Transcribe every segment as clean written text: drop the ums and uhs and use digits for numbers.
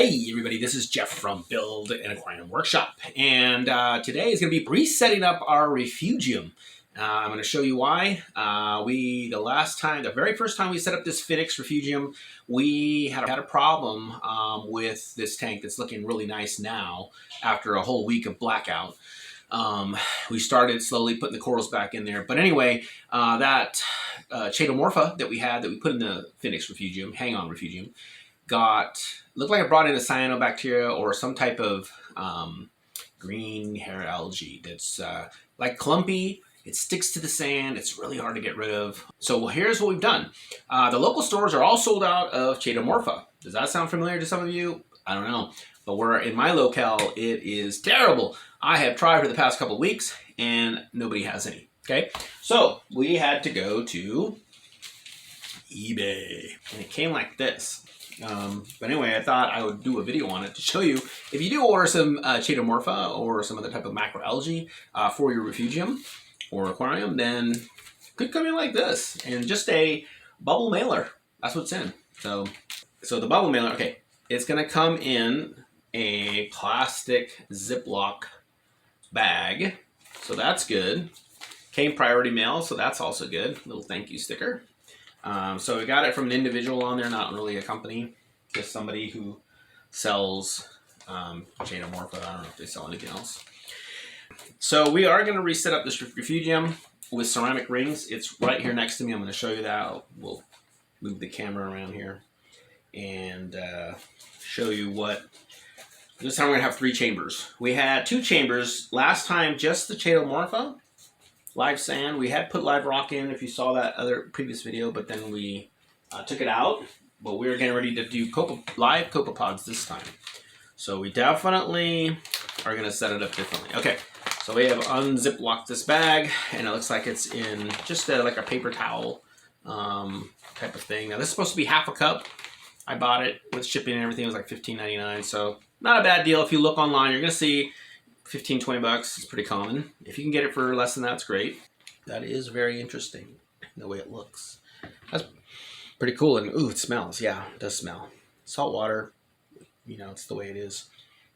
Hey everybody, this is Jeff from Build an Aquarium Workshop, and today is going to be resetting up our Refugium. I'm going to show you why. The very first time we set up this Finnex Refugium, we had a problem with this tank that's looking really nice now after a whole week of blackout. We started slowly putting the corals back in there, but anyway, that Chaetomorpha that we put in the Finnex Refugium, Refugium, looked like it brought in a cyanobacteria or some type of green hair algae that's like clumpy. It sticks to the sand. It's really hard to get rid of. So here's what we've done. The local stores are all sold out of Chaetomorpha. Does that sound familiar to some of you? I don't know. But in my locale, it is terrible. I have tried for the past couple of weeks and nobody has any. Okay, so we had to go to eBay and it came like this. But anyway, I thought I would do a video on it to show you if you do order some Chaetomorpha or some other type of macroalgae for your refugium or aquarium, then it could come in like this, and just a bubble mailer. That's what's in. So the bubble mailer, okay, it's gonna come in a plastic Ziploc bag, so that's good. Came priority mail, so that's also good. Little thank you sticker. So we got it from an individual on there, not really a company, just somebody who sells Chaetomorpha. I don't know if they sell anything else. So we are going to reset up this Refugium with ceramic rings. It's right here next to me. I'm going to show you that. We'll move the camera around here and show you this time we're going to have 3 chambers. We had 2 chambers last time, just the Chaetomorpha. Live sand. We had put live rock in, if you saw that other previous video, but then we took it out. But we're getting ready to do live Copepods this time. So we definitely are going to set it up differently. Okay, so we have unziplocked this bag, and it looks like it's in just like a paper towel type of thing. Now this is supposed to be half a cup. I bought it with shipping and everything. It was like $15.99, so not a bad deal. If you look online, you're going to see 15, 20 bucks. It's pretty common. If you can get it for less than that, it's great. That is very interesting, the way it looks. That's pretty cool. And ooh, it smells. Yeah, it does smell. Salt water, it's the way it is.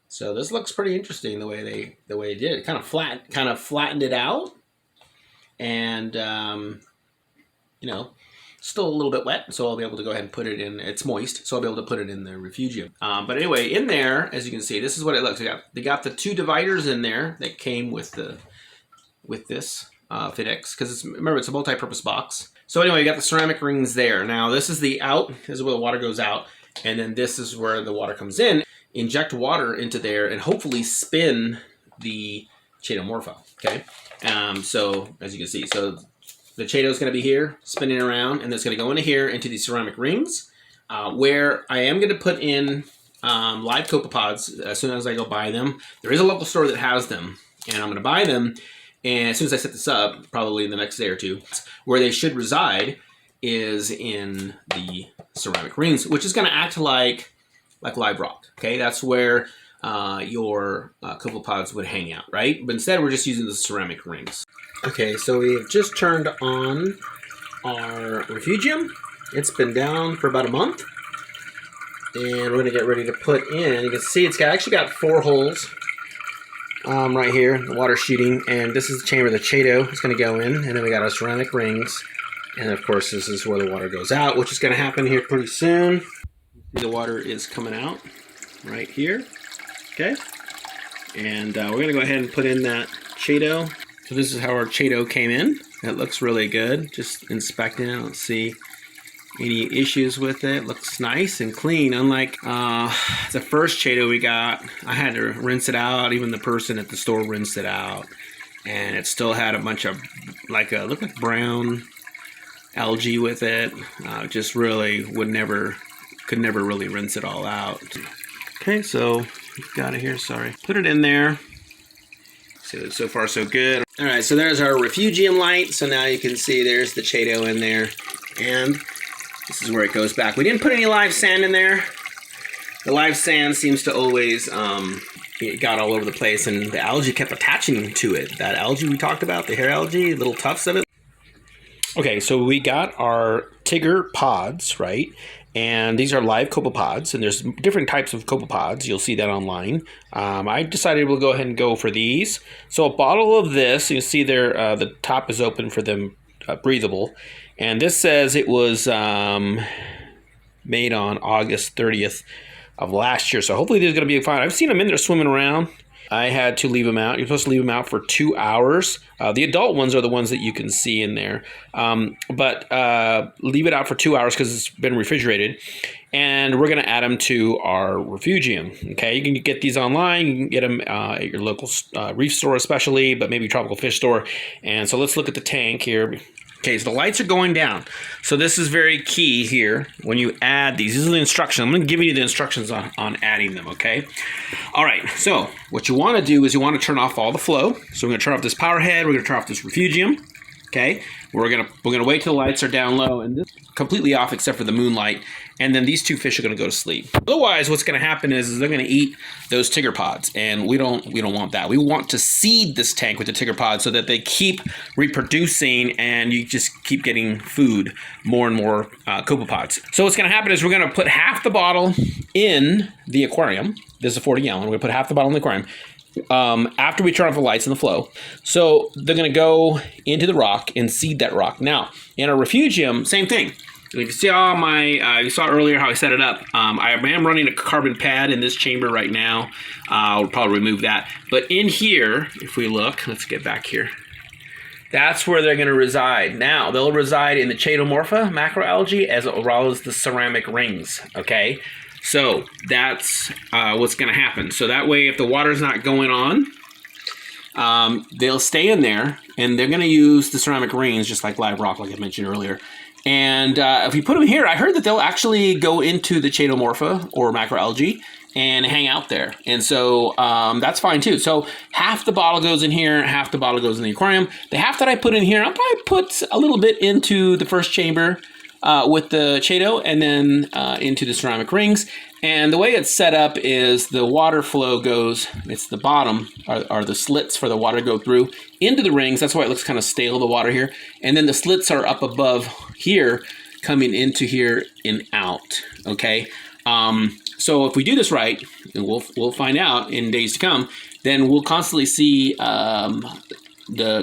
So this looks pretty interesting the way they did it. Kind of flattened it out, and still a little bit wet, so I'll be able to go ahead and put it in. It's moist, so I'll be able to put it in the Refugium. But anyway, in there, as you can see, this is what it looks like. They got the 2 dividers in there that came with this Finnex, because remember, it's a multi-purpose box. So anyway, you got the ceramic rings there. Now this is the out. This is where the water goes out, and then this is where the water comes in. Inject water into there, and hopefully spin the Chaetomorpha. Okay, so as you can see, so the Chaeto is going to be here, spinning around, and it's going to go into here, into these ceramic rings, where I am going to put in live Copepods as soon as I go buy them. There is a local store that has them, and I'm going to buy them, and as soon as I set this up, probably in the next day or 2, where they should reside is in the ceramic rings, which is going to act like live rock. Okay, that's where your Copepods would hang out, right? But instead, we're just using the ceramic rings. Okay, so we've just turned on our Refugium. It's been down for about a month, and we're going to get ready to put in. You can see it's actually got 4 holes right here, the water shooting, and this is the chamber the Chaeto is going to go in, and then we got our ceramic rings, and of course this is where the water goes out, which is going to happen here pretty soon. The water is coming out right here, okay, and we're going to go ahead and put in that Chaeto. So this is how our Chaeto came in. It looks really good. Just inspecting it, I don't see any issues with it. It looks nice and clean. Unlike the first Chaeto we got, I had to rinse it out. Even the person at the store rinsed it out, and it still had a bunch of looked like brown algae with it. Just really could never really rinse it all out. Okay, so we've got it here. Sorry, put it in there. So far so good. All right, so there's our Refugium light. So now you can see there's the Chaeto in there, and this is where it goes back. We didn't put any live sand in there. The live sand seems to always it got all over the place, and the algae kept attaching to it. That algae we talked about, the hair algae, little tufts of it. Okay, so we got our Tiggerpods, right? And these are live copepods, and there's different types of copepods. You'll see that online. I decided we'll go ahead and go for these. So a bottle of this, you see there, the top is open for them, breathable. And this says it was made on August 30th of last year. So hopefully these are going to be fine. I've seen them in there swimming around. I had to leave them out. You're supposed to leave them out for 2 hours. The adult ones are the ones that you can see in there. But leave it out for 2 hours because it's been refrigerated. And we're going to add them to our refugium. Okay, you can get these online. You can get them at your local reef store especially, but maybe tropical fish store. And so let's look at the tank here. Okay, so the lights are going down. So this is very key here when you add these. These are the instructions. I'm going to give you the instructions on adding them, okay? All right, so what you want to do is you want to turn off all the flow. So we're going to turn off this power head. We're going to turn off this refugium, okay? We're gonna wait till the lights are down low and this is completely off except for the moonlight. And then these two fish are going to go to sleep. Otherwise, what's going to happen is they're going to eat those Tiggerpods, and we don't want that. We want to seed this tank with the Tiggerpods so that they keep reproducing, and you just keep getting food, more and more Copepods. So what's going to happen is we're going to put half the bottle in the aquarium. This is a 40-gallon. We're going to put half the bottle in the aquarium after we turn off the lights and the flow. So they're going to go into the rock and seed that rock. Now, in our refugium, same thing. You can see all my, you saw earlier how I set it up. I am running a carbon pad in this chamber right now. I'll probably remove that. But in here, if we look, let's get back here. That's where they're going to reside. Now, they'll reside in the Chaetomorpha macroalgae as well as the ceramic rings, okay? So that's what's going to happen. So that way, if the water's not going on, they'll stay in there, and they're going to use the ceramic rings just like live rock, like I mentioned earlier. And if you put them here, I heard that they'll actually go into the Chaetomorpha or macroalgae and hang out there. And so that's fine too. So half the bottle goes in here, half the bottle goes in the aquarium. The half that I put in here, I'll probably put a little bit into the first chamber with the Chaeto and then into the ceramic rings. And the way it's set up is the water flow goes, it's the bottom, are the slits for the water to go through into the rings. That's why it looks kind of stale, the water here. And then the slits are up above here, coming into here and out, okay? So if we do this right, and we'll find out in days to come, then we'll constantly see the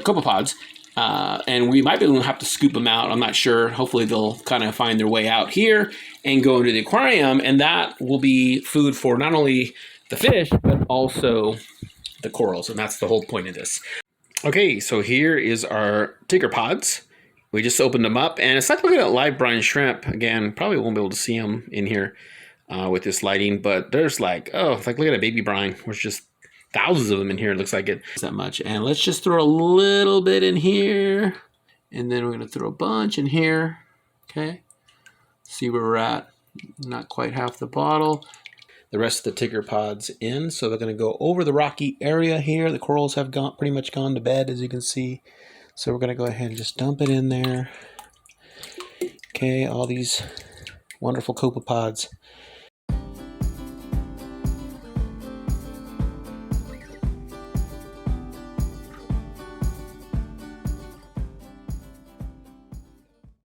copepods. And we might be able to have to scoop them out. I'm not sure. Hopefully they'll kind of find their way out here and go into the aquarium, and that will be food for not only the fish, but also the corals, and that's the whole point of this. Okay, so here is our Tiggerpods. We just opened them up, and it's like looking at live brine shrimp. Again, probably won't be able to see them in here with this lighting, but there's like, oh, it's like looking at a baby brine. There's just thousands of them in here. It looks like it's that much. And let's just throw a little bit in here. And then we're going to throw a bunch in here. Okay. See where we're at. Not quite half the bottle. The rest of the Tiggerpods in. So they're going to go over the rocky area here. The corals have pretty much gone to bed, as you can see. So we're going to go ahead and just dump it in there. Okay. All these wonderful copepods.